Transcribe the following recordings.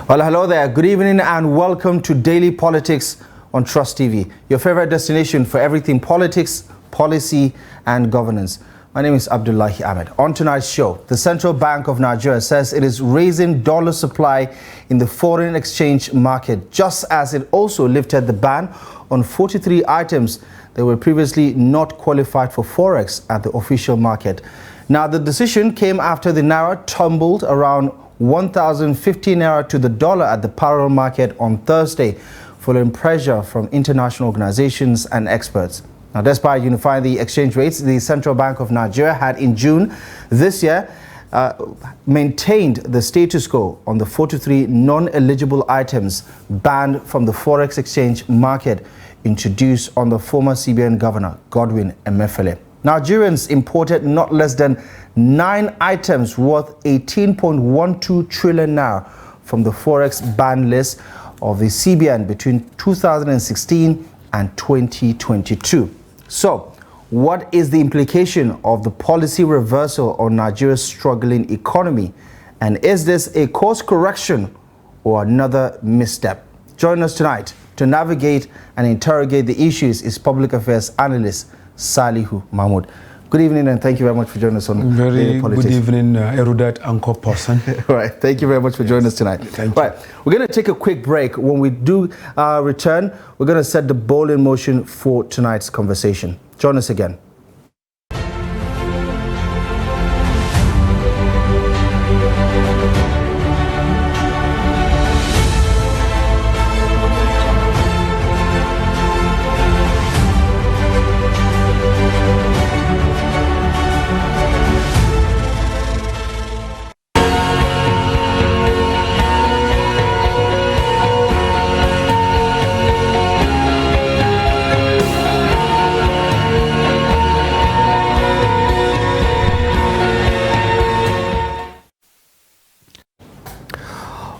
Well, hello there. Good evening and welcome to Daily Politics on Trust TV, your favorite destination for everything politics, policy and governance. My name is Abdullahi Ahmed. On tonight's show, the Central Bank of Nigeria says it is raising dollar supply in the foreign exchange market, just as it also lifted the ban on 43 items that were previously not qualified for FOREX at the official market. Now, the decision came after the Naira tumbled around 1,050 Naira to the dollar at the parallel market on Thursday, following pressure from international organizations and experts. Now, despite unifying the exchange rates, the Central Bank of Nigeria had in June this year maintained the status quo on the 43 non-eligible items banned from the Forex exchange market introduced on the former CBN governor, Godwin Emefiele. Nigerians imported not less than 9 items worth 18.12 trillion naira from the Forex ban list of the CBN between 2016 and 2022. So, what is the implication of the policy reversal on Nigeria's struggling economy? And is this a course correction or another misstep? Join us tonight to navigate and interrogate the issues is public affairs analyst Salihu Mahmood. Good evening and thank you very much for joining us on Daily Politics. Good evening, erudite anchor person. All right, thank you very much for joining us tonight. Thank you. Right, we're going to take a quick break. When we do return, we're going to set the ball in motion for tonight's conversation. Join us again.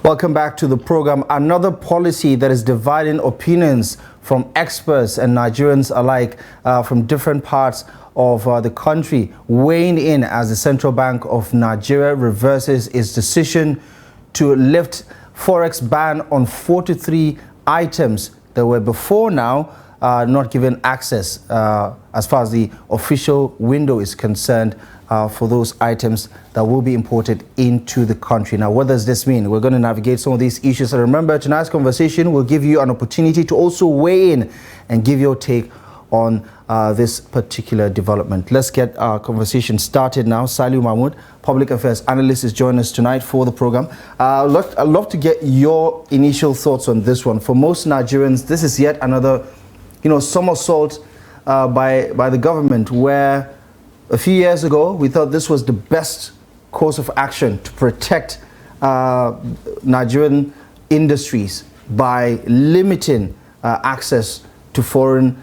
Welcome back to the program. Another policy that is dividing opinions from experts and Nigerians alike from different parts of the country, weighing in as the Central Bank of Nigeria reverses its decision to lift Forex ban on 43 items that were before now not given access as far as the official window is concerned for those items that will be imported into the country. Now, what does this mean? We're going to navigate some of these issues. And remember, tonight's conversation will give you an opportunity to also weigh in and give your take on this particular development. Let's get our conversation started now. Salihu Mahmood, public affairs analyst, is joining us tonight for the program. I'd love to get your initial thoughts on this one. For most Nigerians, this is yet another, somersault by the government, where a few years ago, we thought this was the best course of action to protect Nigerian industries by limiting access to foreign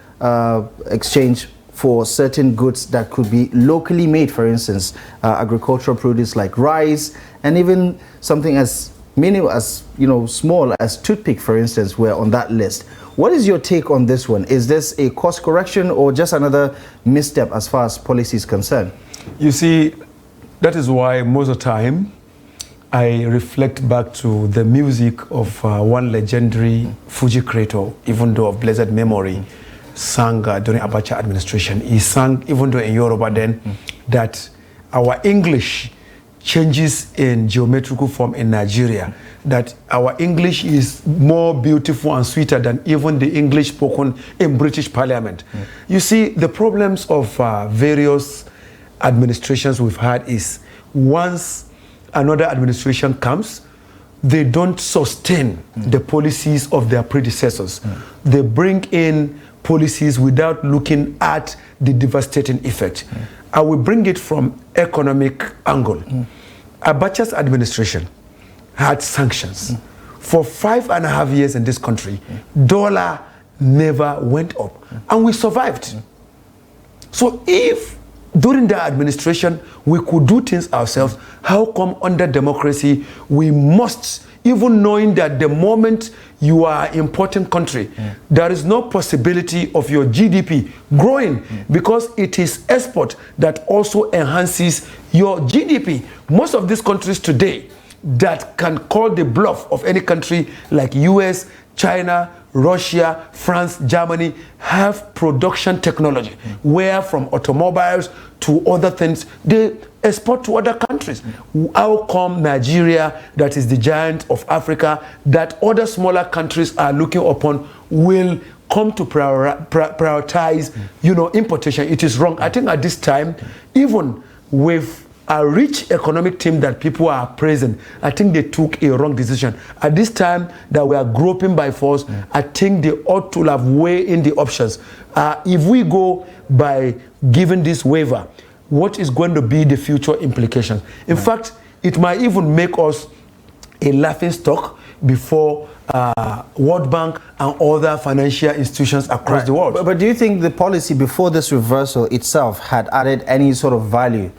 exchange for certain goods that could be locally made, for instance, agricultural produce like rice, and even something as minimal as, small as toothpick, for instance, were on that list. What is your take on this one? Is this a course correction or just another misstep as far as policy is concerned? You see, that is why most of the time I reflect back to the music of one legendary Fuji creator, even though of blessed memory, sang during Abacha administration. He sang, even though in Yoruba then, that our English changes in geometrical form in Nigeria, that our English is more beautiful and sweeter than even the English spoken in British Parliament. You see, the problems of various administrations we've had is once another administration comes, they don't sustain the policies of their predecessors. They bring in policies without looking at the devastating effect. I will bring it from economic angle. Abacha's administration had sanctions. For 5.5 years in this country, dollar never went up, and we survived. So if during the administration we could do things ourselves, how come under democracy we must, even knowing that the moment you are an important country, there is no possibility of your GDP growing because it is export that also enhances your GDP. Most of these countries today, that can call the bluff of any country like US, China, Russia, France, Germany have production technology where from automobiles to other things they export to other countries. How come Nigeria, that is the giant of Africa, that other smaller countries are looking upon, will come to prioritize, importation? It is wrong. I think at this time, even with a rich economic team that people are praising, I think they took a wrong decision. At this time that we are groping by force, I think they ought to have weighed in the options. If we go by giving this waiver, what is going to be the future implications? In fact, it might even make us a laughing stock before World Bank and other financial institutions across the world. But do you think the policy before this reversal itself had added any sort of value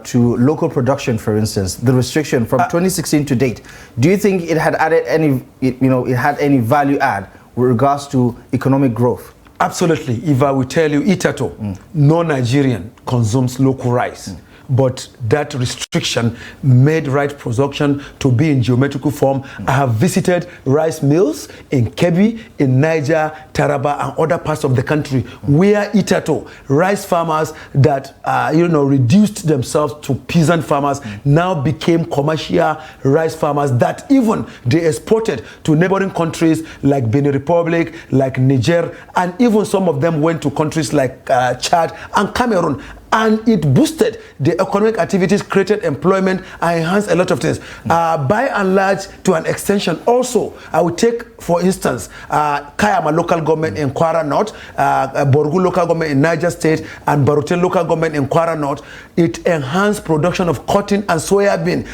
to local production, for instance, the restriction from 2016 to date? Do you think it had added any, it had any value add with regards to economic growth? Absolutely. If I will tell you, Itato, no Nigerian consumes local rice. But that restriction made rice production to be in geometrical form. I have visited rice mills in Kebbi, in Niger, Taraba, and other parts of the country where Itato, rice farmers that reduced themselves to peasant farmers, now became commercial rice farmers that even they exported to neighboring countries like Benin Republic, like Niger, and even some of them went to countries like Chad and Cameroon. And it boosted the economic activities, created employment, and enhanced a lot of things. By and large, to an extension, also, I would take, for instance, Kayama local government in Kwara North, Borgu local government in Niger State, and Barotel local government in Kwara North. It enhanced production of cotton and soya bean,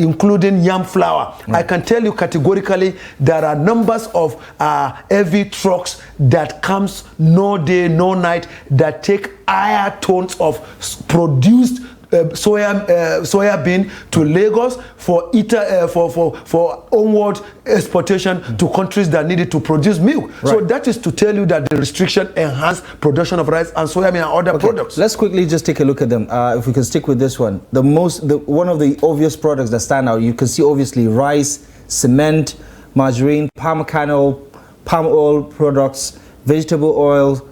including yam flour. I can tell you categorically, there are numbers of heavy trucks that comes no day, no night, that take higher tons of produced soya bean to Lagos for onward exportation to countries that needed to produce milk. Right. So that is to tell you that the restriction enhanced production of rice and soya bean and other products. Let's quickly just take a look at them. If we can stick with this one, one of the obvious products that stand out, you can see obviously rice, cement, margarine, palm kernel, palm oil products, vegetable oil,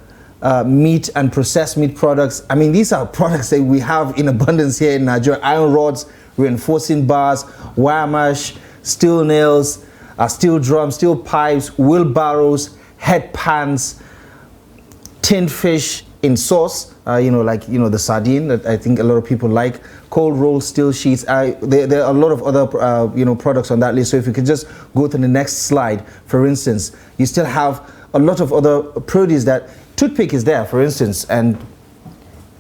meat and processed meat products. I mean, these are products that we have in abundance here in Nigeria. Iron rods, reinforcing bars, wire mesh, steel nails, steel drums, steel pipes, wheelbarrows, head pans, tinned fish in sauce, the sardine that I think a lot of people like, cold rolled steel sheets. There are a lot of other products on that list. So if you could just go to the next slide, for instance, you still have a lot of other produce. That toothpick is there, for instance, and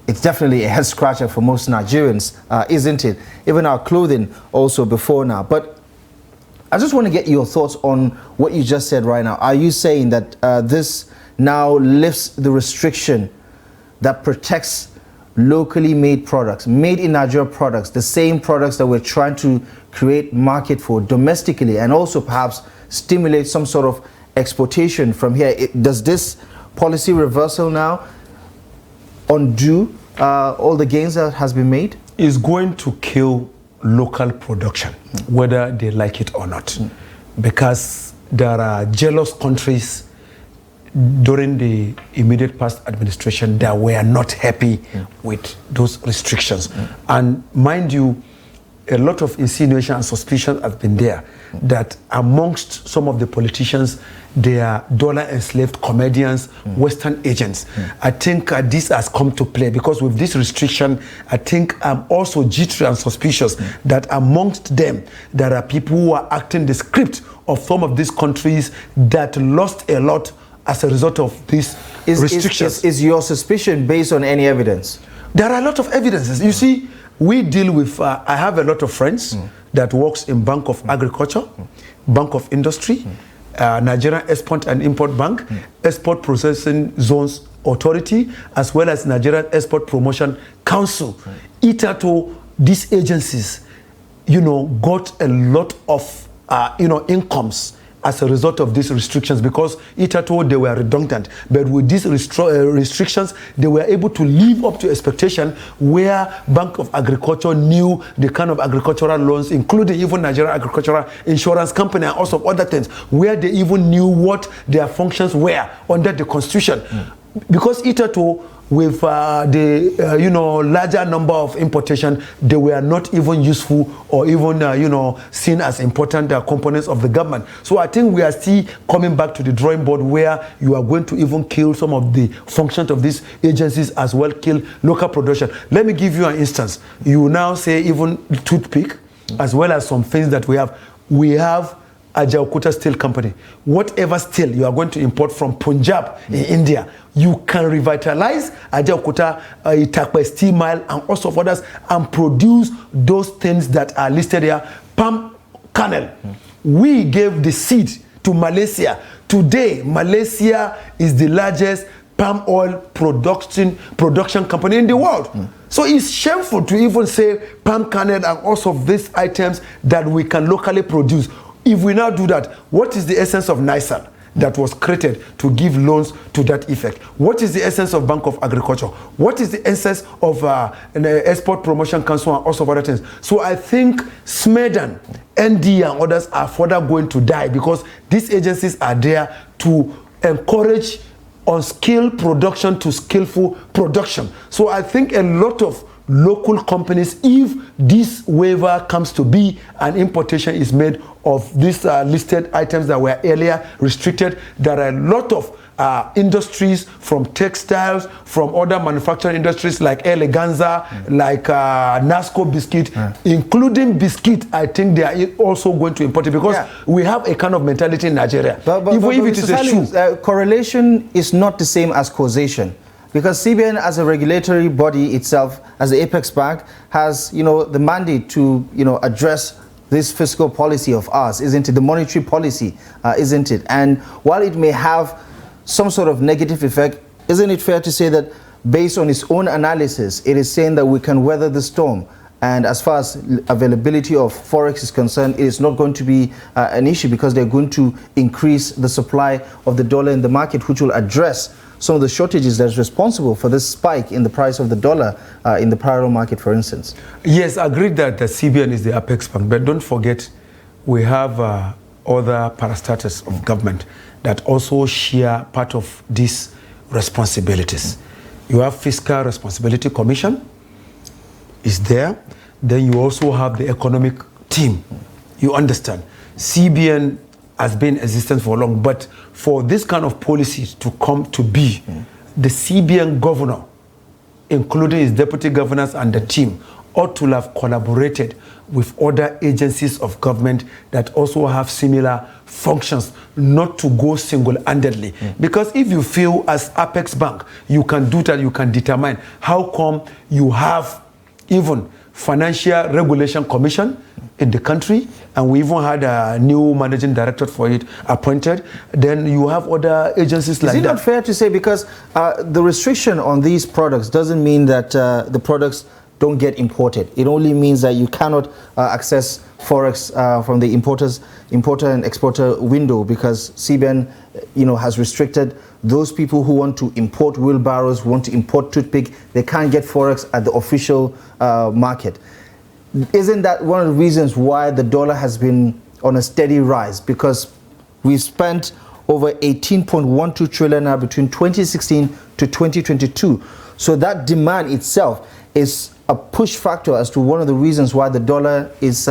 it's definitely a head scratcher for most Nigerians, isn't it? Even our clothing also before now. But I just want to get your thoughts on what you just said right now. Are you saying that this now lifts the restriction that protects locally made products, made in Nigeria products, the same products that we're trying to create market for domestically, and also perhaps stimulate some sort of exportation from here? Does this policy reversal now undo all the gains that has been made? Is going to kill local production, whether they like it or not, because there are jealous countries during the immediate past administration that were not happy with those restrictions. And mind you, a lot of insinuation and suspicion have been there that amongst some of the politicians, they are dollar-enslaved comedians, Western agents. I think this has come to play, because with this restriction, I think I'm also jittery and suspicious that amongst them, there are people who are acting the script of some of these countries that lost a lot as a result of these restrictions. Is your suspicion based on any evidence? There are a lot of evidences. You see, we deal with, I have a lot of friends that works in Bank of Agriculture, Bank of Industry, Nigerian Export and Import Bank, Export Processing Zones Authority, as well as Nigerian Export Promotion Council. Itato, these agencies, got a lot of, incomes as a result of these restrictions, because hitherto they were redundant. But with these restrictions, they were able to live up to expectation, where Bank of Agriculture knew the kind of agricultural loans, including even Nigeria Agricultural Insurance Company and also other things, where they even knew what their functions were under the Constitution. Because hitherto, with the larger number of importation, they were not even useful or even seen as important components of the government. So I think we are still coming back to the drawing board, where you are going to even kill some of the functions of these agencies, as well kill local production. Let me give you an instance. You now say even toothpick, as well as some things that we have. We have Ajaokuta Steel Company. Whatever steel you are going to import from Punjab in India, you can revitalize Ajaokuta, Itakpe Steel Mile, and also of others, and produce those things that are listed here. Palm kernel. We gave the seed to Malaysia. Today, Malaysia is the largest palm oil production company in the world. So it's shameful to even say palm kernel and also of these items that we can locally produce. If we now do that, what is the essence of NISAL that was created to give loans to that effect? What is the essence of Bank of Agriculture? What is the essence of Export Promotion Council and also other things? So I think SMEDAN, ND and others are further going to die, because these agencies are there to encourage unskilled production to skillful production. So I think a lot of local companies, if this waiver comes to be and importation is made of these listed items that were earlier restricted, there are a lot of industries, from textiles, from other manufacturing industries like Eleganza, like Nasco biscuit, including biscuit. I think they are also going to import it, because we have a kind of mentality in Nigeria. But if it is a shoe, correlation is not the same as causation. Because CBN, as a regulatory body itself, as the apex bank, has the mandate to address this fiscal policy of ours, isn't it? The monetary policy, isn't it? And while it may have some sort of negative effect, isn't it fair to say that based on its own analysis, it is saying that we can weather the storm? And as far as availability of Forex is concerned, it is not going to be an issue, because they're going to increase the supply of the dollar in the market, which will address some of the shortages that's responsible for this spike in the price of the dollar in the parallel market, for instance. Yes, I agree that the CBN is the apex bank, but don't forget we have other parastatals of government that also share part of these responsibilities. You have Fiscal Responsibility Commission is there. Then you also have the economic team. You understand? CBN has been in existence for long, but for this kind of policies to come to be, the CBN governor, including his deputy governors and the team, ought to have collaborated with other agencies of government that also have similar functions, not to go single-handedly. Because if you feel as Apex Bank, you can do that, you can determine how come you have even Financial Regulation Commission in the country, and we even had a new managing director for it appointed. Then you have other agencies like that. Is it not fair to say, because the restriction on these products doesn't mean that the products don't get imported. It only means that you cannot access Forex from the importer and exporter window, because CBN has restricted those people who want to import wheelbarrows, who want to import toothpick. They can't get Forex at the official market. Isn't that one of the reasons why the dollar has been on a steady rise? Because we've spent over 18.12 trillion now between 2016 to 2022. So that demand itself is a push factor as to one of the reasons why the dollar is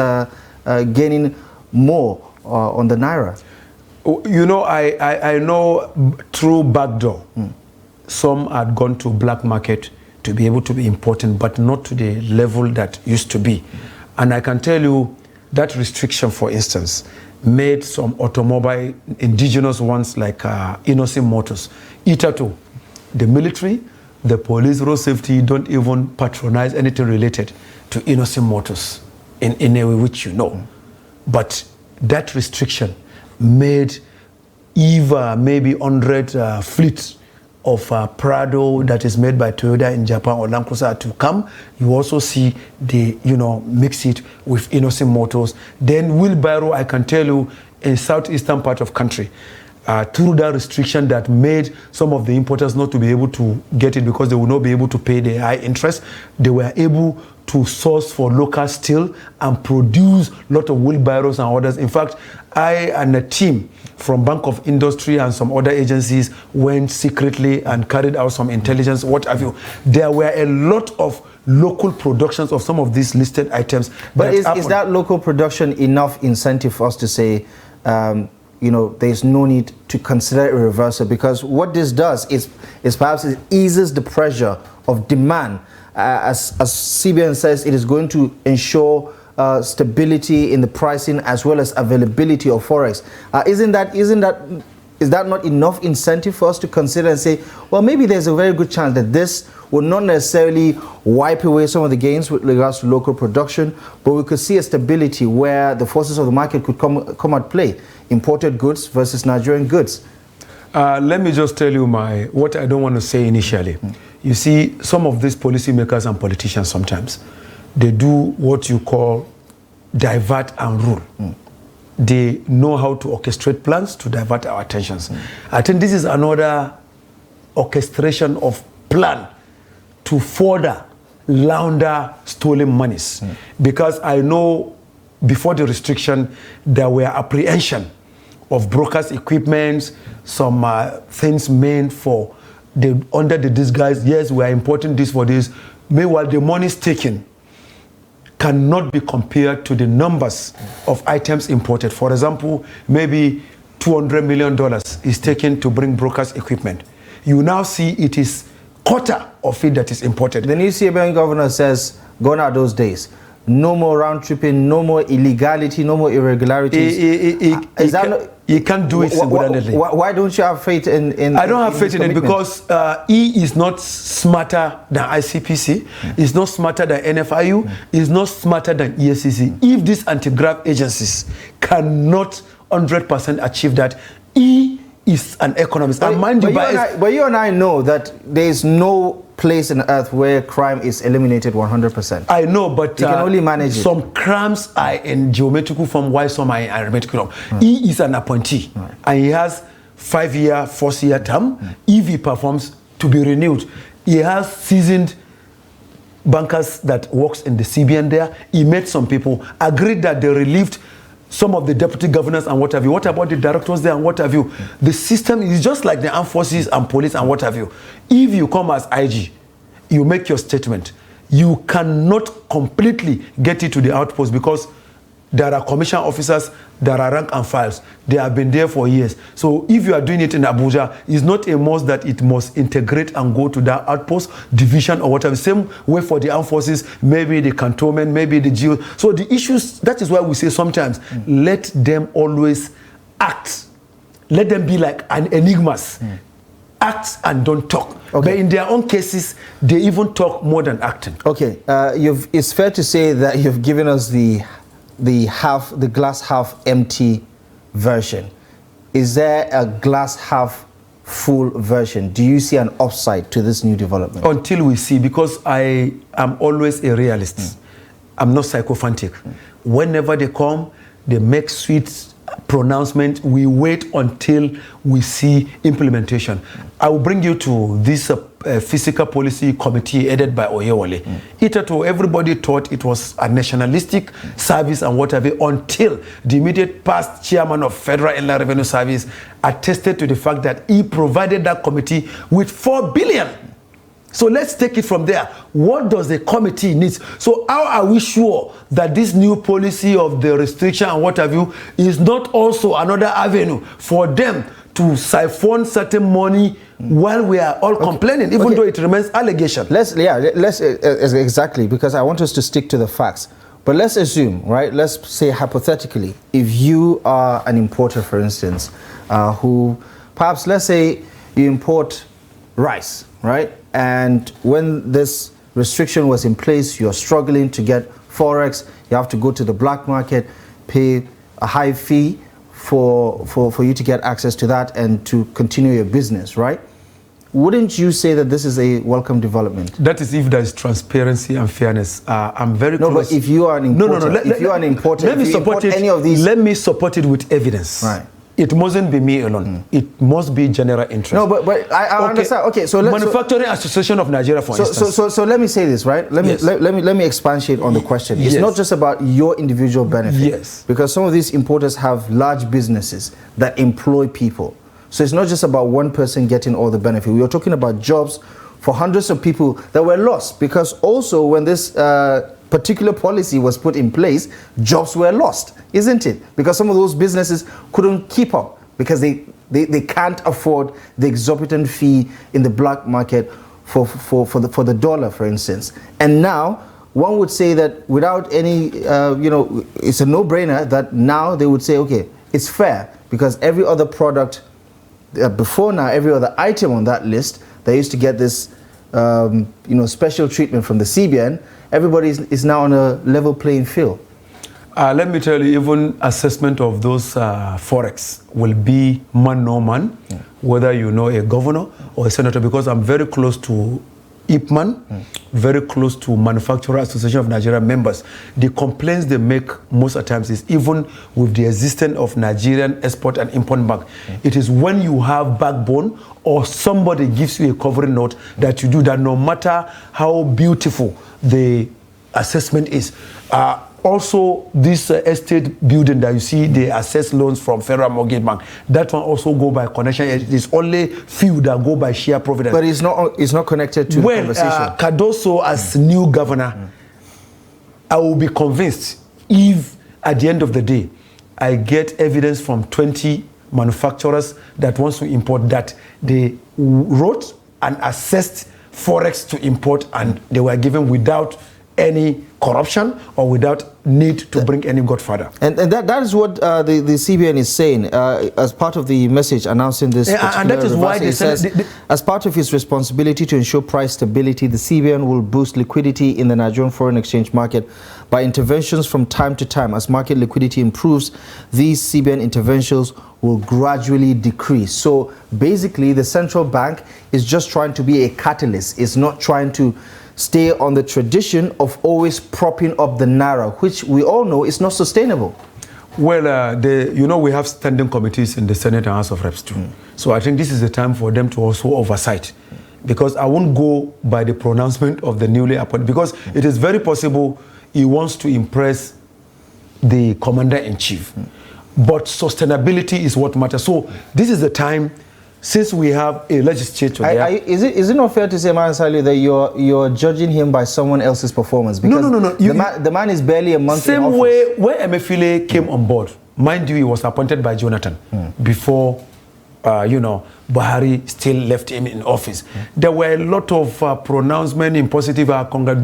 gaining more on the naira. I know through backdoor, some had gone to black market to be able to be important, but not to the level that used to be. And I can tell you that restriction, for instance, made some automobile, indigenous ones like Innocent Motors, Itato, the military, the police, road safety don't even patronize anything related to Innocent Motors in a way which But that restriction made either maybe 100 fleets of Prado that is made by Toyota in Japan or Land Cruiser to come. You also see they, mix it with innocent motors. Then wheelbarrow, I can tell you, in southeastern part of country, through that restriction that made some of the importers not to be able to get it because they will not be able to pay the high interest, they were able to source for local steel and produce a lot of wheelbarrows and others. In fact, I and a team from Bank of Industry and some other agencies went secretly and carried out some intelligence, what have you. There were a lot of local productions of some of these listed items. But is that local production enough incentive for us to say, there's no need to consider a reversal? Because what this does is perhaps it eases the pressure of demand. As CBN says, it is going to ensure stability in the pricing as well as availability of forex. Is that not enough incentive for us to consider and say, well, maybe there's a very good chance that this will not necessarily wipe away some of the gains with regards to local production, but we could see a stability where the forces of the market could come at play, imported goods versus Nigerian goods? Let me just tell you what I don't want to say initially. You see, some of these policymakers and politicians sometimes, they do what you call divert and rule. They know how to orchestrate plans to divert our attentions. I think this is another orchestration of plan to further launder stolen monies. Because I know before the restriction, there were apprehension of brokers' equipment, some things meant for under the disguise, yes, we are importing this for this. Meanwhile, the money taken cannot be compared to the numbers of items imported. For example, maybe $200 million is taken to bring brokers' equipment. You now see it is quarter of it that is imported. The new CBN governor says, gone are those days. No more round tripping, no more illegality, no more irregularities. He can't do it single-handedly. Why don't you have faith in I don't have faith in it because he is not smarter than ICPC, he's not smarter than NFIU, he's not smarter than ESCC. If these anti-graft agencies cannot 100% achieve that, he is an economist. But you and I know that there is no place on earth where crime is eliminated 100%. I know, but you can only manage it. Some crimes are in geometrical form, while some are in arithmetical form. He is an appointee, and he has 5-year, 4-year term. If he performs, to be renewed. He has seasoned bankers that works in the CBN there. He met some people, agreed that they relieved some of the deputy governors and what have you. What about the directors there and what have you? The system is just like the armed forces and police and what have you. If you come as IG, you make your statement, you cannot completely get it to the outpost because there are commission officers, there are rank and files. They have been there for years. So if you are doing it in Abuja, it's not a must that it must integrate and go to that outpost, division or whatever. Same way for the armed forces, maybe the cantonment, maybe the geo. So the issues, that is why we say sometimes, let them always act. Let them be like enigmas. Act and don't talk. Okay. But in their own cases, they even talk more than acting. Okay, it's fair to say that you've given us the glass half empty version. Is there a glass half full version? Do you see an upside to this new development? Until we see, because I am always a realist. I'm not psychophantic. Whenever they come, they make sweet pronouncement. We wait until we see implementation. I will bring you to this Physical Policy Committee headed by Oyewole. Everybody thought it was a nationalistic service and whatever until the immediate past chairman of Federal Inland Revenue Service attested to the fact that he provided that committee with 4 billion. So let's take it from there. What does the committee need? So how are we sure that this new policy of the restriction and what have you is not also another avenue for them to siphon certain money while we are all complaining, even though it remains allegation? Let's exactly, because I want us to stick to the facts. But let's assume, right? Let's say hypothetically, if you are an importer, for instance, who perhaps, let's say you import rice, right? And when this restriction was in place, you're struggling to get forex, you have to go to the black market, pay a high fee for you to get access to that and to continue your business, right? wouldn't you say that this is a welcome development? That is if there is transparency and fairness. I'm very close. No, but if you are an importer, if you are an importer, let me support it. Any of these, let me support it with evidence. Right. It mustn't be me alone. It must be general interest. No, but I understand. Okay, so Manufacturing Association of Nigeria, for instance. So let me say this, right? Let me expatiate on the question. It's not just about your individual benefit. Yes. Because some of these importers have large businesses that employ people. So it's not just about one person getting all the benefit. We are talking about jobs for hundreds of people that were lost, because also when this particular policy was put in place, jobs were lost, isn't it? Because some of those businesses couldn't keep up because they can't afford the exorbitant fee in the black market for the dollar, for instance. And now one would say that without any, it's a no-brainer that now they would say, okay, it's fair, because every other product before now, every other item on that list, they used to get this, special treatment from the CBN. Everybody is now on a level playing field. Let me tell you, even assessment of those FOREX will be man no man, whether you know a governor or a senator, because I'm very close to IPMAN, very close to Manufacturer Association of Nigeria members. The complaints they make most of the times is even with the existence of Nigerian Export and Import Bank, it is when you have backbone or somebody gives you a covering note that you do that, no matter how beautiful the assessment is. Also, this estate building that you see, they assess loans from Federal Mortgage Bank. That one also go by connection. It is only few that go by share profit. But it's not connected to the conversation. Cardoso, as new governor, I will be convinced if at the end of the day I get evidence from 20 manufacturers that wants to import that they wrote and assessed Forex to import and they were given without any corruption or without need to bring any godfather. And that is what the CBN is saying as part of the message announcing this. And that is why they says, as part of its responsibility to ensure price stability, the CBN will boost liquidity in the Nigerian foreign exchange market by interventions from time to time. As market liquidity improves, these CBN interventions will gradually decrease. So basically, the central bank is just trying to be a catalyst. It's not trying to stay on the tradition of always propping up the naira, which we all know is not sustainable. Well, we have standing committees in the Senate and House of Reps too. So I think this is the time for them to also oversight. Because I won't go by the pronouncement of the newly appointed, because it is very possible he wants to impress the commander-in-chief. But sustainability is what matters. So this is the time, since we have a legislature there. Is it not fair to say, Man Sali, that you're judging him by someone else's performance? Because no. The man is barely a month in office. Same way when Emefiele came on board, mind you, he was appointed by Jonathan before, Buhari still left him in office. There were a lot of pronouncements in positive,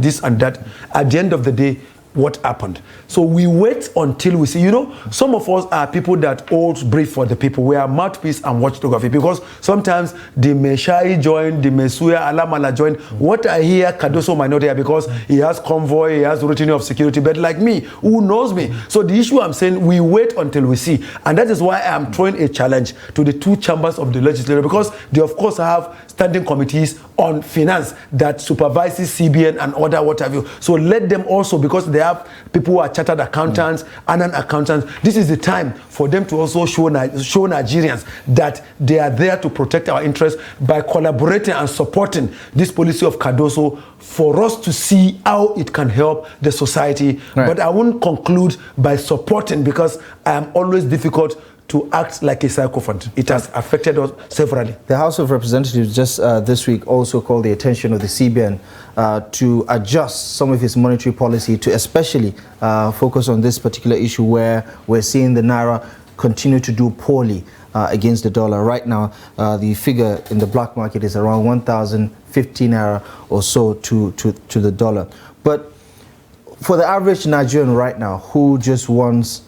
this and that. At the end of the day, what happened? So we wait until we see, some of us are people that hold brief for the people. We are mouthpiece and watchdog, because sometimes the Meshai joined, the Mesuya Alamala joined. What I hear, Cardoso might not hear, because he has convoy, he has routine of security, but like me, who knows me? So the issue I'm saying, we wait until we see. And that is why I'm throwing a challenge to the two chambers of the legislature, because they of course have standing committees on finance that supervises CBN and other what have you. So let them also, because they have people who are chartered accountants and accountants, this is the time for them to also show Nigerians that they are there to protect our interests by collaborating and supporting this policy of Cardoso for us to see how it can help the society. Right. But I won't conclude by supporting, because I am always difficult to act like a sycophant. It has affected us severally. The House of Representatives just this week also called the attention of the CBN to adjust some of its monetary policy to especially focus on this particular issue where we're seeing the naira continue to do poorly against the dollar. Right now, the figure in the black market is around 1,015 naira or so to the dollar. But for the average Nigerian right now, who just wants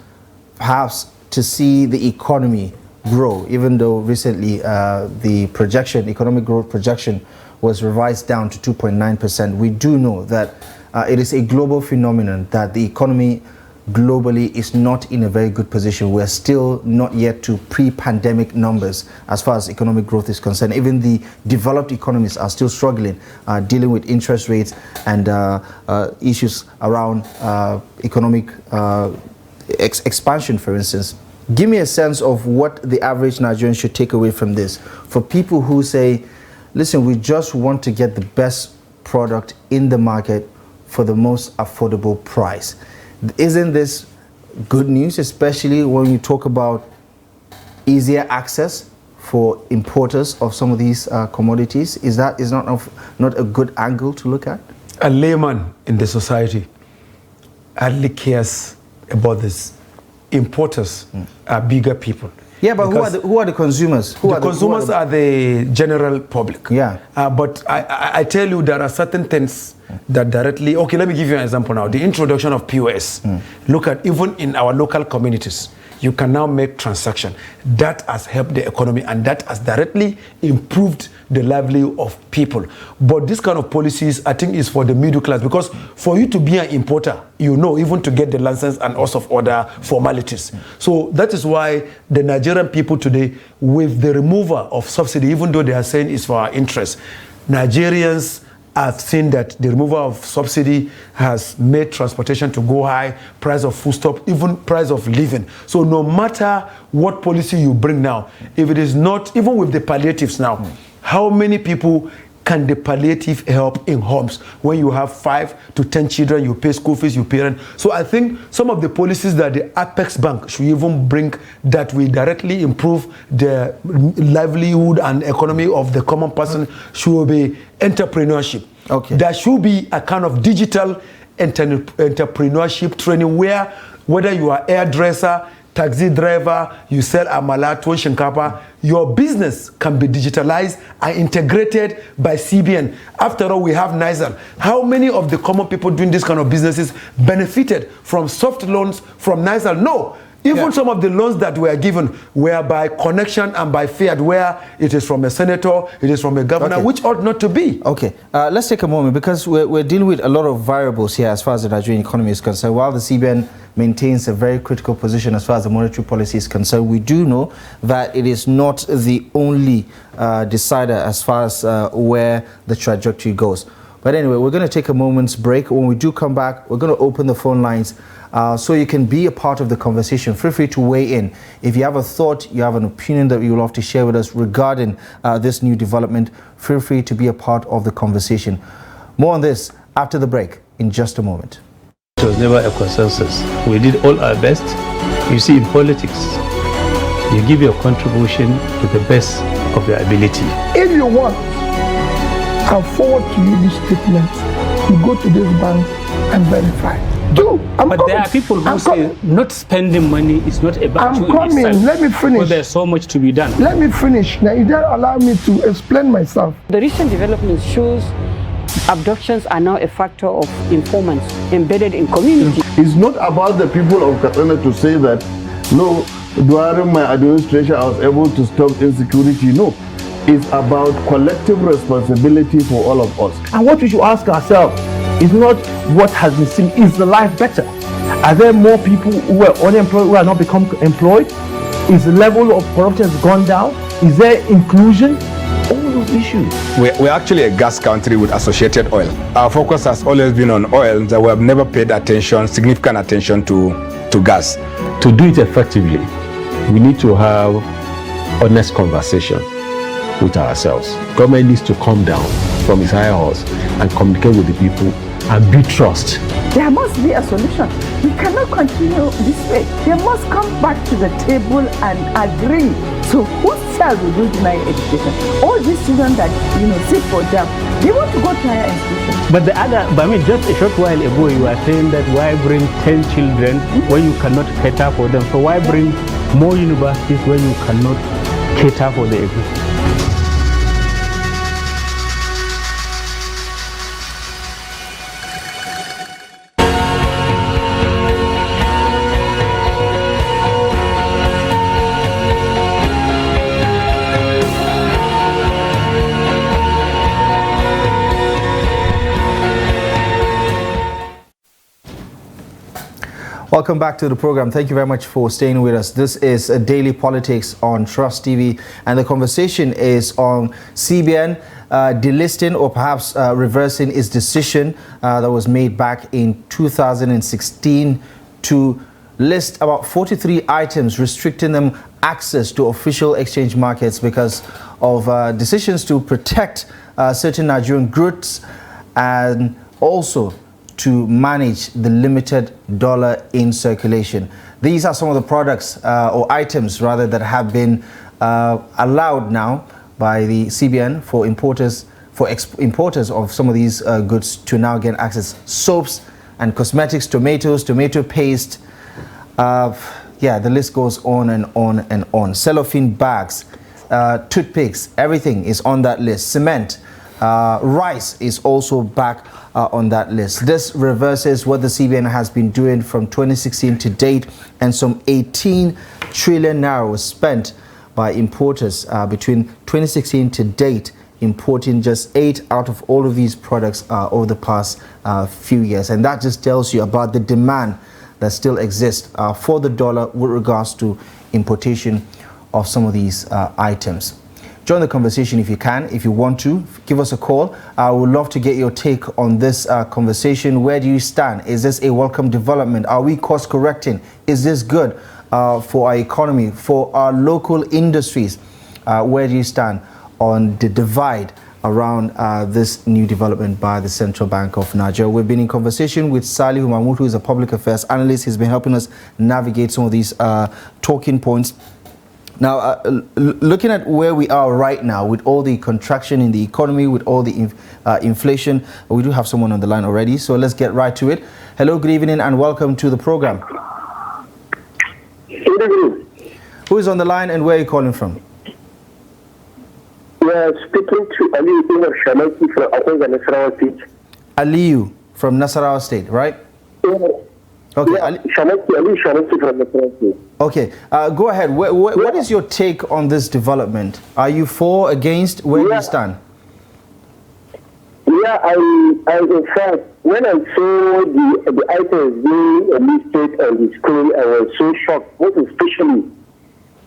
perhaps to see the economy grow, even though recently the economic growth projection was revised down to 2.9%. We do know that it is a global phenomenon that the economy globally is not in a very good position. We're still not yet to pre-pandemic numbers as far as economic growth is concerned. Even the developed economies are still struggling, dealing with interest rates and issues around economic expansion, for instance. Give me a sense of what the average Nigerian should take away from this. For people who say, listen, we just want to get the best product in the market for the most affordable price. Isn't this good news, especially when you talk about easier access for importers of some of these commodities? Is that not a good angle to look at? A layman in the society hardly cares about this. Importers are bigger people. Yeah, but who are the consumers? The consumers are the general public. Yeah. But I tell you, there are certain things that directly... Okay, let me give you an example now. The introduction of POS. Look at, even in our local communities, you can now make transaction. That has helped the economy, and that has directly improved the livelihood of people. But this kind of policies, I think, is for the middle class, because for you to be an importer, you know, even to get the license and also of other formalities. So that is why the Nigerian people today, with the removal of subsidy, even though they are saying it's for our interest, Nigerians have seen that the removal of subsidy has made transportation to go high, price of foodstuff, even price of living. So no matter what policy you bring now, if it is not, even with the palliatives now, how many people can the palliative help in homes? When you have 5 to 10 children, you pay school fees, you pay rent. So I think some of the policies that the Apex Bank should even bring that will directly improve the livelihood and economy of the common person should be entrepreneurship. Okay. There should be a kind of digital entrepreneurship training where, whether you are hairdresser, taxi driver, you sell amala, tuwon shinkapa, your business can be digitalized and integrated by CBN. After all, we have NISAL. How many of the common people doing this kind of businesses benefited from soft loans from NISAL? No. Even some of the loans that were given were by connection and by fiat, where it is from a senator, it is from a governor, which ought not to be. Okay, let's take a moment, because we're dealing with a lot of variables here as far as the Nigerian economy is concerned. While the CBN maintains a very critical position as far as the monetary policy is concerned, we do know that it is not the only decider as far as where the trajectory goes. But anyway, we're going to take a moment's break. When we do come back, we're going to open the phone lines so you can be a part of the conversation. Feel free to weigh in. If you have a thought, you have an opinion that you would love to share with us regarding this new development, feel free to be a part of the conversation. More on this after the break in just a moment. It was never a consensus. We did all our best. You see, in politics, you give your contribution to the best of your ability. If you want, I'll forward to you this statement. You go to this bank and verify. But there are people who say not spending money is not a virtue in itself. Let me finish. But there's so much to be done. Let me finish. Now, you don't allow me to explain myself. The recent development shows abductions are now a factor of informants embedded in community. It's not about the people of Katsina to say that, no, during my administration I was able to stop insecurity. No. It's about collective responsibility for all of us. And what we should ask ourselves is not what has been seen, is the life better? Are there more people who are unemployed who are not become employed? Is the level of corruption has gone down? Is there inclusion? All those issues. We're actually a gas country with associated oil. Our focus has always been on oil, that we have never paid significant attention to gas. To do it effectively, we need to have honest conversation with ourselves. Government needs to come down from its higher horse and communicate with the people and build trust. There must be a solution. We cannot continue this way. They must come back to the table and agree. So whose child will do deny education? All these children that sit for jam, they want to go to higher institutions. But just a short while ago you were saying that why bring 10 children when you cannot cater for them? So why bring more universities when you cannot cater for the existing? Welcome back to the program. Thank you very much for staying with us. This is Daily Politics on Trust TV, and the conversation is on CBN delisting or perhaps reversing its decision that was made back in 2016 to list about 43 items, restricting them access to official exchange markets because of decisions to protect certain Nigerian goods and also to manage the limited dollar in circulation. These are some of the products or items rather that have been allowed now by the CBN for importers of some of these goods to now gain access. Soaps and cosmetics, tomatoes, tomato paste, yeah, the list goes on and on and on. Cellophane bags, toothpicks, everything is on that list. Cement, rice is also back on that list. This reverses what the CBN has been doing from 2016 to date, and some 18 trillion naira was spent by importers between 2016 to date, importing just 8 out of all of these products over the past few years. And that just tells you about the demand that still exists for the dollar with regards to importation of some of these items. Join the conversation if you can. If you want to, give us a call. I would love to get your take on this conversation. Where do you stand? Is this a welcome development? Are we course correcting? Is this good for our economy, for our local industries? Where do you stand on the divide around this new development by the Central Bank of Nigeria? We've been in conversation with Salihu Mahmoud, who is a public affairs analyst. He's been helping us navigate some of these talking points. Now, looking at where we are right now with all the contraction in the economy, with all the inflation, we do have someone on the line already, so let's get right to it. Hello, good evening, and welcome to the program. Good evening. Who is on the line and where are you calling from? We are speaking to Aliyu Shamaki from Akwanga, Nasarawa State. Aliyu from Nasarawa State, right? Yeah. Okay. Yeah, Aliyu Shamaki from Nasarawa State. Okay, go ahead. What is your take on this development? Are you for, against? Where do you stand? Yeah, I in fact, when I saw the items being listed on the screen, I was so shocked, most especially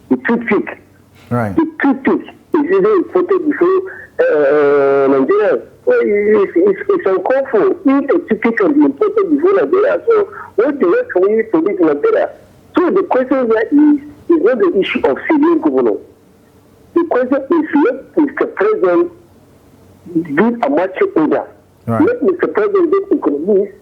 the toothpick. Right. The toothpick is either imported before Nigeria. It's uncalled for. If a toothpick can be imported before Nigeria, so what the rest can we produce in Nigeria? So the question here is not the issue of CBN governor. The question is, let Mr. President give a marching order. Right. Let Mr. President get economists.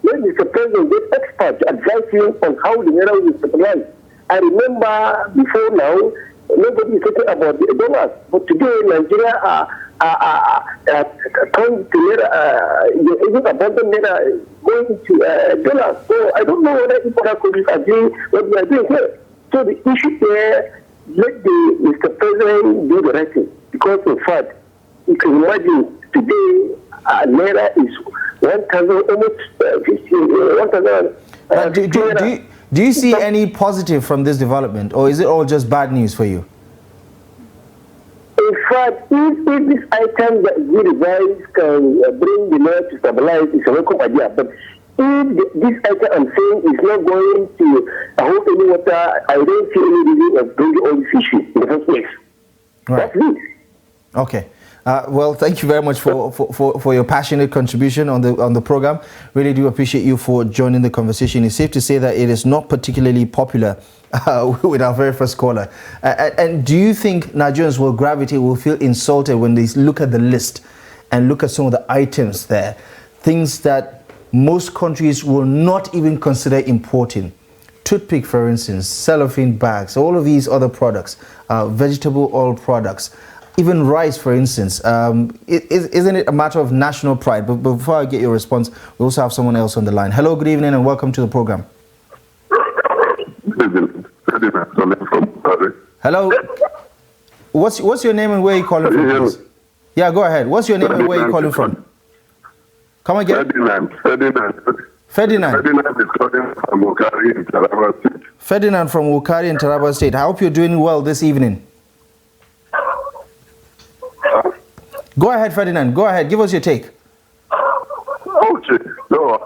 Let Mr. President get experts to advise him on how the naira will stabilize. I remember before now, nobody is talking about the dollars, but today Nigeria come to naira, even abandon naira going to dollars. So I don't know whether other countries are doing what we are doing here. So the issue here, let the Mr. President do the right thing, because in fact, you can imagine today naira is 1,000, almost 1,000. Do you see any positive from this development, or is it all just bad news for you? In fact, if this item that we revise can bring the naira to stabilize, it's a welcome idea. But if this item I'm saying is not going to hold any water, I don't see any reason of bringing all this issue in the first place. Right. That's it. Okay. Well, thank you very much for your passionate contribution on the program. Really do appreciate you for joining the conversation. It's safe to say that it is not particularly popular with our very first caller. And do you think Nigerians will gravitate, will feel insulted when they look at the list and look at some of the items there, things that most countries will not even consider importing? Toothpick, for instance, cellophane bags, all of these other products, vegetable oil products, even rice, for instance. Isn't it a matter of national pride? But before I get your response, we also have someone else on the line. Hello, good evening, and welcome to the program. Hello. What's your name and where are you calling from, please? Yeah, go ahead. What's your name and where are you calling from? Come again. Ferdinand is calling from Wukari in Taraba State. Ferdinand from Wukari in Taraba State. I hope you're doing well this evening. Go ahead, Ferdinand. Go ahead. Give us your take. Okay. No,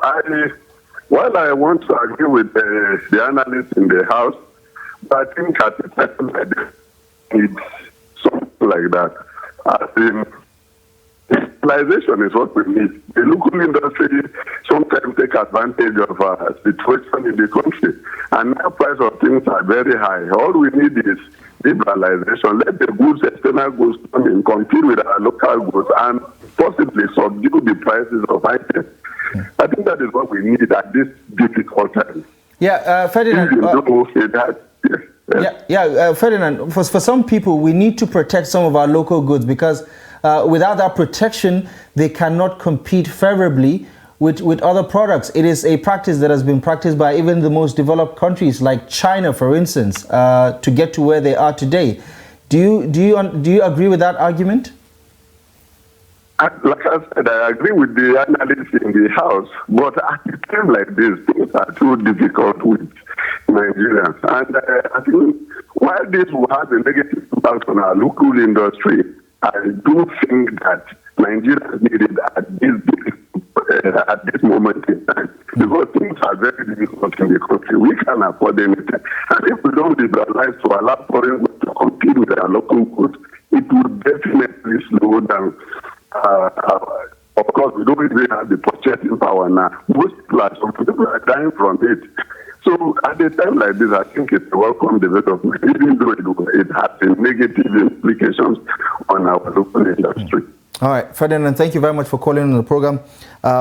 Well, I want to agree with the analysts in the House, but I think at the time like this, it's something like that. I think digitalization is what we need. The local industry sometimes take advantage of a situation in the country, and now price of things are very high. All we need is liberalization. Let the goods, external goods come in, compete with our local goods, and possibly subdue the prices of items. I think that is what we need at this difficult time. Yeah, Ferdinand. Ferdinand, for some people, we need to protect some of our local goods because without that protection, they cannot compete favorably with other products. It is a practice that has been practiced by even the most developed countries like China, for instance, to get to where they are today. Do you agree with that argument? Like I said, I agree with the analysts in the House, but at a time like this, things are too difficult with Nigerians. And I think while this will have a negative impact on our local industry, I do think that Nigerians need it at this moment in time, because things are very difficult in the country. We can't afford anything. And if we don't liberalize to allow foreign goods to compete with our local goods, it will definitely slow down. Of course, we don't even have the purchasing power now. Most people are dying from it. So at a time like this, I think it's a welcome development, even though it has negative implications on our local industry. All right, Ferdinand, thank you very much for calling on the program.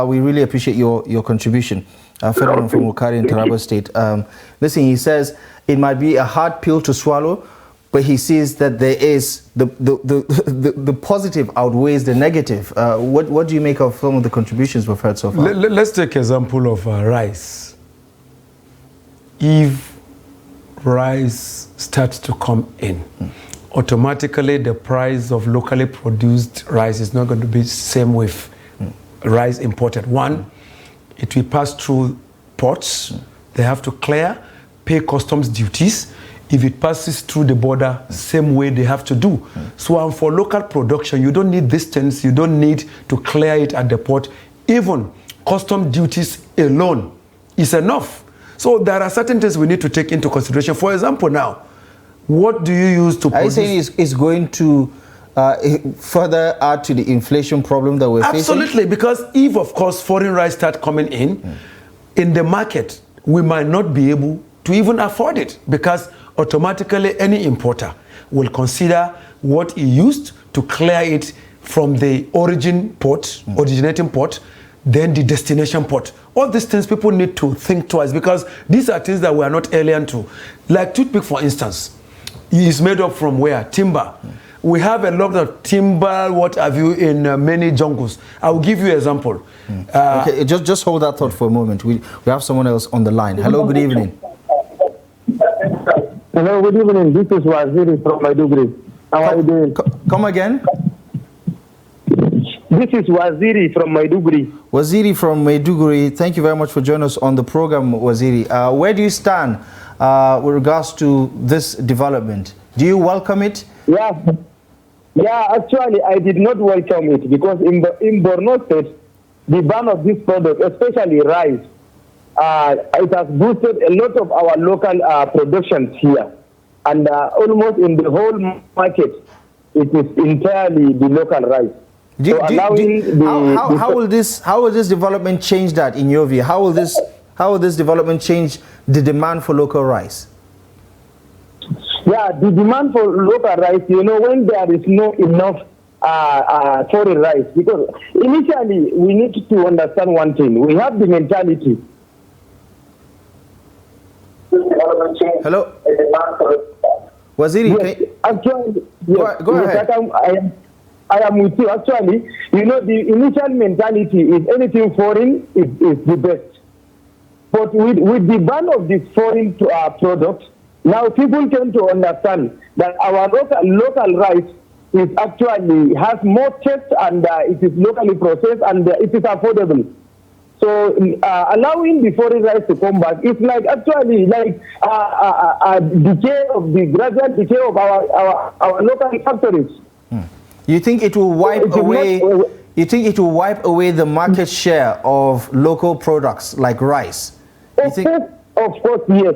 We really appreciate your contribution. Ferdinand from Wukari in Taraba State. Listen, he says it might be a hard pill to swallow, but he sees that there is the positive outweighs the negative. What do you make of some of the contributions we've heard so far? Let's take example of rice. If rice starts to come in, automatically the price of locally produced rice is not going to be the same with rice imported. One, it will pass through ports. They have to clear, pay customs duties. If it passes through the border, same way they have to do. So for local production, you don't need distance, you don't need to clear it at the port. Even custom duties alone is enough. So there are certain things we need to take into consideration. For example, now, what do you use to produce? Are you saying it's going to further add to the inflation problem that we're facing? Absolutely, because if, of course, foreign rice start coming in the market, we might not be able to even afford it, because automatically any importer will consider what he used to clear it from the originating port, then the destination port. All these things people need to think twice, because these are things that we are not alien to. Like toothpick, for instance, is made up from where? Timber. We have a lot of timber, what have you, in many jungles. I will give you an example. Okay, just hold that thought for a moment. We have someone else on the line. Hello, good evening. Hello, good evening. This is Waziri from Maiduguri. How are you doing? Come again? This is Waziri from Maiduguri. Waziri from Maiduguri, thank you very much for joining us on the program, Waziri. Where do you stand with regards to this development? Do you welcome it? Yeah, actually, I did not welcome it, because in Borno State, the ban of this product, especially rice, it has boosted a lot of our local productions here. And almost in the whole market, it is entirely the local rice. How will this development change that, in your view? How will this development change the demand for local rice? Yeah, the demand for local rice, when there is no enough foreign rice, because initially we need to understand one thing. We have the mentality. Hello? Waziri, yes, actually, yes, go ahead. I am with you. Actually, the initial mentality is anything foreign is the best. But with the ban of this foreign product, now people tend to understand that our local rice is actually has more taste, and it is locally processed, and it is affordable. So allowing the foreign rice to come back is actually a gradual decay of our local factories. You think it will wipe away? You think it will wipe away the market share of local products like rice? Of course, yes.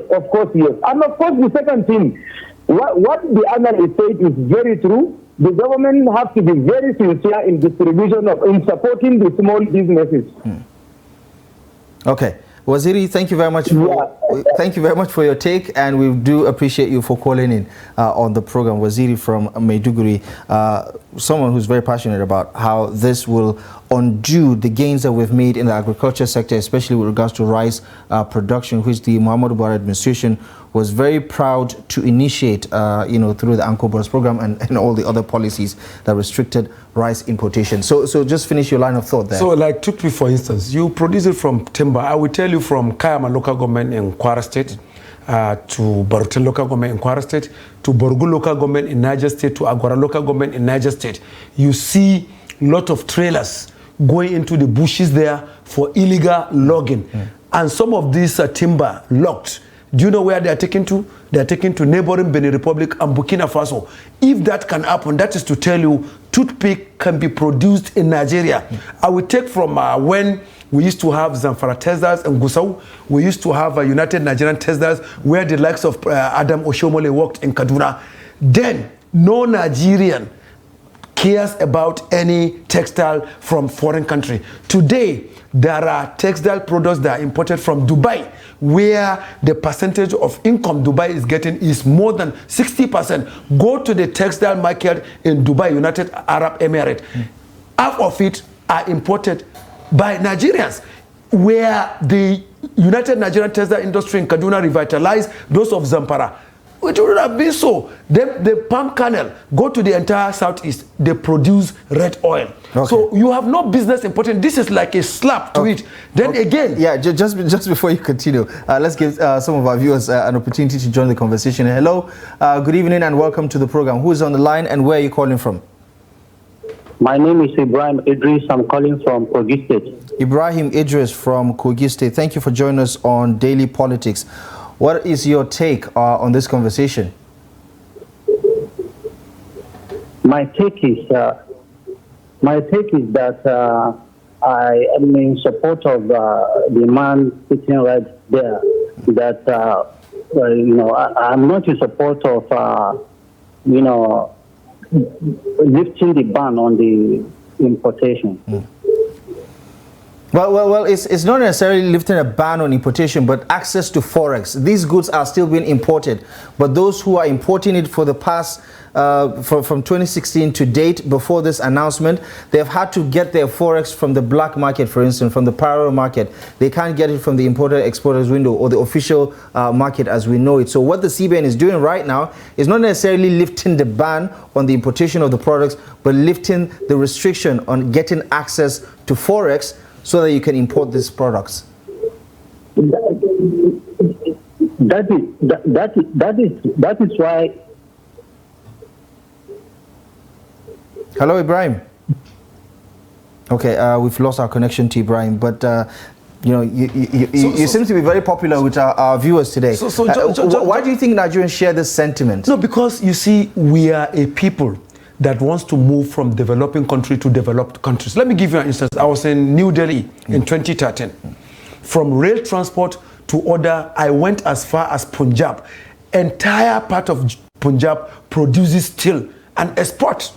And of course, the second thing, what the analyst said is very true. The government has to be very sincere in in supporting the small businesses. Okay. Waziri, thank you very much thank you very much for your take, and we do appreciate you for calling in on the program. Waziri from Maiduguri, someone who's very passionate about how this will undo the gains that we've made in the agriculture sector, especially with regards to rice production, which the Muhammadu Buhari administration was very proud to initiate, through the Anko Bourse program and all the other policies that restricted rice importation. So just finish your line of thought there. So like Tukpi, for instance, you produce it from timber. I will tell you from Kayama local government in Kwara State, to Barutel local government in Kwara State, to Borgu local government in Niger State, to Agwara local government in Niger State. You see a lot of trailers going into the bushes there for illegal logging. And some of these timber locked. Do you know where they are taken to? They are taken to neighboring Benin Republic and Burkina Faso. If that can happen, that is to tell you toothpick can be produced in Nigeria. I will take from when we used to have Zamfara Teslas and Gusau. We used to have United Nigerian Teslas where the likes of Adam Oshomole worked in Kaduna. Then, no Nigerian cares about any textile from foreign country. Today, there are textile products that are imported from Dubai, where the percentage of income Dubai is getting is more than 60%. Go to the textile market in Dubai, United Arab Emirates. Half of it are imported by Nigerians, where the United Nigerian textile industry in Kaduna revitalized those of Zamfara. It would have been so. The palm kernel go to the entire southeast. They produce red oil. Okay. So you have no business importing. This is like a slap to it. Then again, yeah. Just before you continue, let's give some of our viewers an opportunity to join the conversation. Hello, good evening, and welcome to the program. Who is on the line, and where are you calling from? My name is Ibrahim Idris. I'm calling from Kogi State. Ibrahim Idris from Kogi State. Thank you for joining us on Daily Politics. What is your take on this conversation? My take is that I am in support of the man sitting right there. That I'm not in support of lifting the ban on the importation. Well, it's not necessarily lifting a ban on importation, but access to Forex. These goods are still being imported, but those who are importing it for the past, from 2016 to date, before this announcement, they've had to get their Forex from the black market, for instance, from the parallel market. They can't get it from the importer-exporters window or the official market as we know it. So what the CBN is doing right now is not necessarily lifting the ban on the importation of the products, but lifting the restriction on getting access to Forex, so that you can import these products. That is why. Hello, Ibrahim. Okay, we've lost our connection to Ibrahim, but you seem to be very popular with our viewers today. Why do you think Nigerians share this sentiment? No, because you see, we are a people that wants to move from developing country to developed countries. Let me give you an instance. I was in New Delhi in 2013. From rail transport to order, I went as far as Punjab. Entire part of Punjab produces steel and export.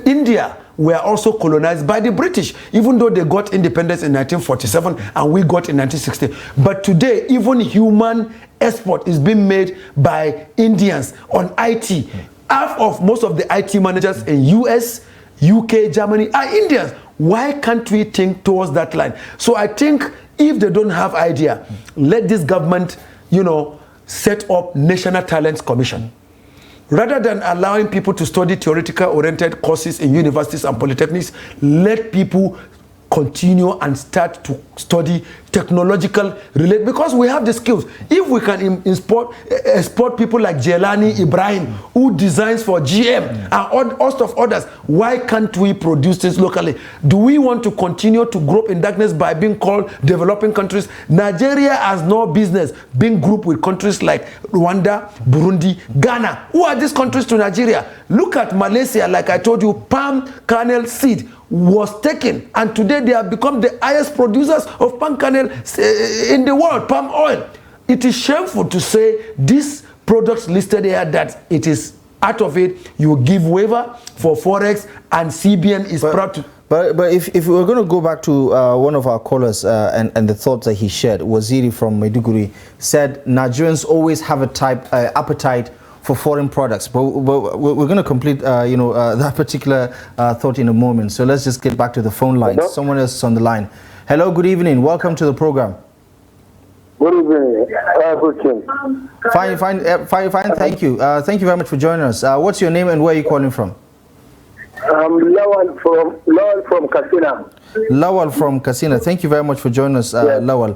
India were also colonized by the British, even though they got independence in 1947 and we got in 1960. But today, even human export is being made by Indians on IT. Half of most of the IT managers in US, UK, Germany are Indians. Why can't we think towards that line? So I think if they don't have idea, let this government, set up National Talents Commission. Rather than allowing people to study theoretical oriented courses in universities and polytechnics, let people continue and start to study technological relate, because we have the skills. If we can export people like Jelani Ibrahim, who designs for GM and host of others, why can't we produce this locally? Do we want to continue to grope in darkness by being called developing countries? Nigeria has no business being grouped with countries like Rwanda, Burundi, Ghana. Who are these countries to Nigeria? Look at Malaysia. Like I told you, palm kernel seed was taken, and today they have become the highest producers of palm kernel in the world, palm oil. It is shameful to say these products listed here that it is out of it. You give waiver for Forex, and CBN is proud to. But if we're going to go back to one of our callers and the thoughts that he shared, Waziri from Maiduguri said Nigerians always have a appetite for foreign products. But we're going to complete, that particular thought in a moment. So let's just get back to the phone lines. Hello? Someone else is on the line. Hello, good evening. Welcome to the program. Good evening. Fine. Thank you. Thank you very much for joining us. What's your name and where are you calling from? Lawal from Katsina. Lawal from Katsina. Thank you very much for joining us, Lawal.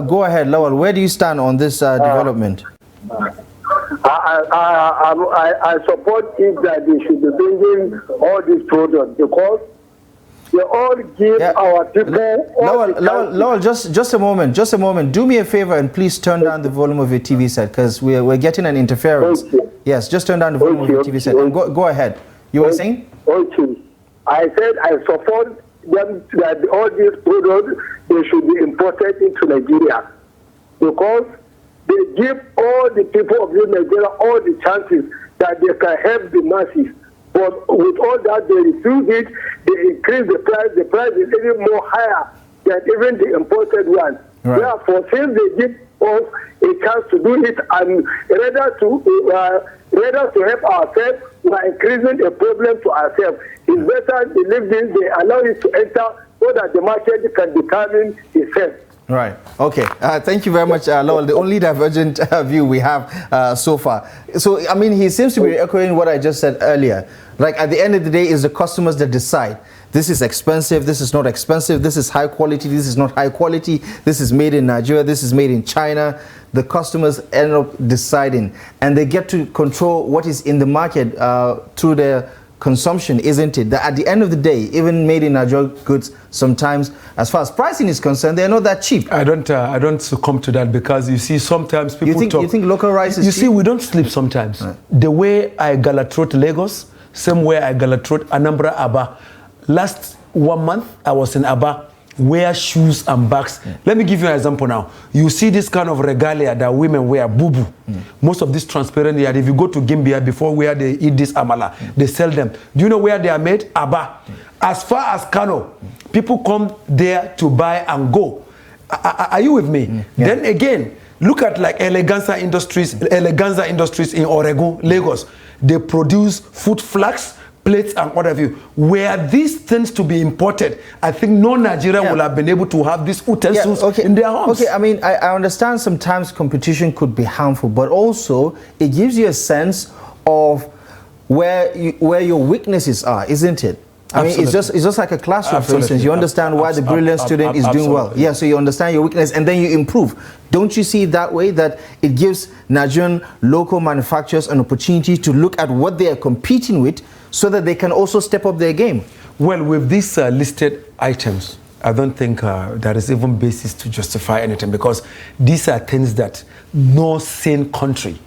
Go ahead, Lawal. Where do you stand on this development? I support it that they should be bringing all these products because they all give our people. Lawal, just a moment. Do me a favor and please turn down the volume of your TV set because we're getting an interference. Yes, just turn down the volume of your TV set. And go ahead. You were saying? Okay. I said I support them that all these products they should be imported into Nigeria because they give all the people of Nigeria all the chances that they can help the masses. But with all that, they refuse it. They increase the price. The price is even more higher than even the imported one. Right. Therefore, since they give us a chance to do it and rather to help ourselves, we are increasing a problem to ourselves. It's better they leave this, they allow it to enter so that the market can determine itself. Right. Okay. Thank you very much, Lowell. The only divergent view we have so far. So, I mean, he seems to be echoing what I just said earlier. Like, at the end of the day, it's the customers that decide. This is expensive. This is not expensive. This is high quality. This is not high quality. This is made in Nigeria. This is made in China. The customers end up deciding. And they get to control what is in the market through their consumption, isn't it? That at the end of the day, even made in Nigeria goods, sometimes, as far as pricing is concerned, they're not that cheap. I don't succumb to that because you see, sometimes people you think local rice is cheap? You see, we don't sleep sometimes. Right. The way I galatrot Lagos, same way I galatrot Anambra, Aba. Last 1 month, I was in Aba, wear shoes and bags. Let me give you an example now. You see this kind of regalia that women wear, bubu. Most of this transparent here, if you go to Gimbia before where they eat this amala, they sell them. Do you know where they are made? Aba. As far as Kano, people come there to buy and go. Are you with me? Then again, look at like Eleganza Industries in Oregon, Lagos. They produce food flags, plates and what have you. Were these things to be imported, I think no Nigerian will have been able to have these utensils in their homes. Okay, I mean, I understand sometimes competition could be harmful, but also it gives you a sense of where your weaknesses are, isn't it? I mean, it's just like a classroom, for instance. You understand why the brilliant student is doing well. Yeah, so you understand your weakness and then you improve. Don't you see it that way, that it gives Nigerian local manufacturers an opportunity to look at what they are competing with so that they can also step up their game? Well, with these listed items, I don't think there is even basis to justify anything because these are things that no sane country,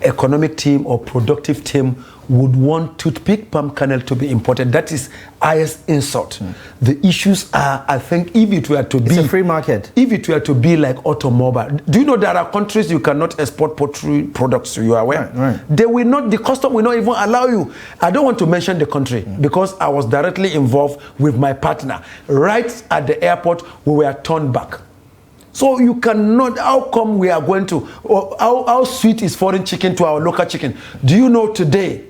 economic team or productive team would want toothpick palm kernel to be imported. That is highest insult. The issues are, I think, if it were to be... It's a free market. If it were to be like automobile. Do you know there are countries you cannot export poultry products to? You are aware? Right. They will not, the custom will not even allow you. I don't want to mention the country because I was directly involved with my partner. Right at the airport, we were turned back. So you cannot, how come we are going to, how sweet is foreign chicken to our local chicken? Do you know today,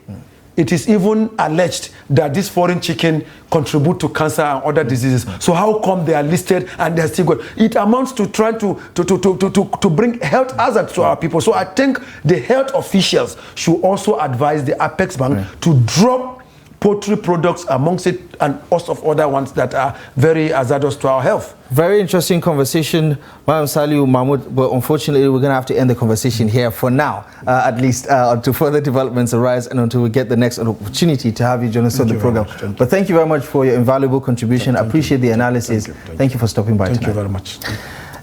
it is even alleged that this foreign chicken contribute to cancer and other diseases. So how come they are listed and they are still good? It amounts to trying to bring health hazards to our people. So I think the health officials should also advise the Apex Bank to drop poultry products amongst it, and host of other ones that are very hazardous to our health. Very interesting conversation, Madam Saliu Mahmoud, but unfortunately we're going to have to end the conversation here for now, at least until further developments arise and until we get the next opportunity to have you join us on the program. But thank you very much for your invaluable contribution. I appreciate the analysis. Thank you for stopping by tonight. Thank you very much.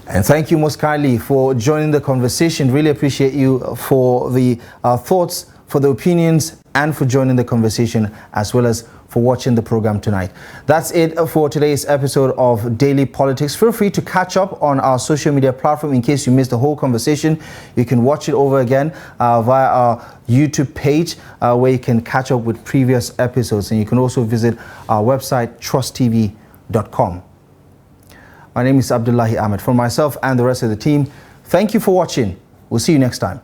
And thank you most kindly for joining the conversation. Really appreciate you for the thoughts, for the opinions, and for joining the conversation, as well as for watching the program tonight. That's it for today's episode of Daily Politics. Feel free to catch up on our social media platform in case you missed the whole conversation. You can watch it over again via our YouTube page where you can catch up with previous episodes. And you can also visit our website, trusttv.com. My name is Abdullahi Ahmed. For myself and the rest of the team, thank you for watching. We'll see you next time.